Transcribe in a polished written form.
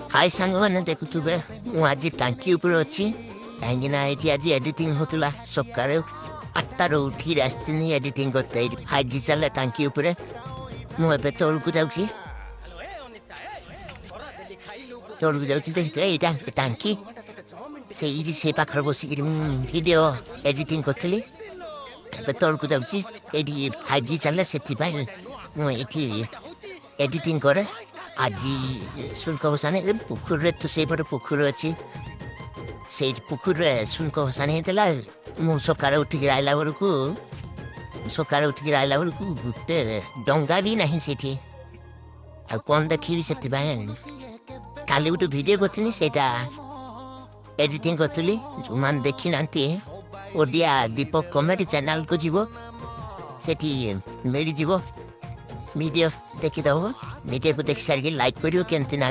हाय सांगवाने देखुथुबे मु आज टांकी ऊपर अछि काहिंकिना एठी आज एडिटिंग होतला सकारे 8 उठी रास्तिनी एडिटिंग करते हाई चले टांकी ऊपर मु एबे तळकु जाउछि तळकु जाउछि देखते एटा टांकी से पाखर बसी वीडियो एडिटिंग करथली एबे तळकु जाउछि एडी हाई चले सेति पाइ मु एठी एडिटिंग करे आज शुल्क हसाने पुकुर तो से पुकुर अच्छी से पुकुर शुल्क हसाने मु सकाळ उठिक आइला बेलू सकाळ उठिक आइला बेलू गोटे डंगा भी नहीं सेठी आ कौन देखी से काली गोटे वीडियो करथिनी सेटा एडिटिंग करथली जो मान देखी नांती ओडिया दीपक कॉमेडी चैनल को जीवो सेठी मेरी जीवो वीडियो देखी दो वीडियो को देख सारी लाइक करियो केनती ना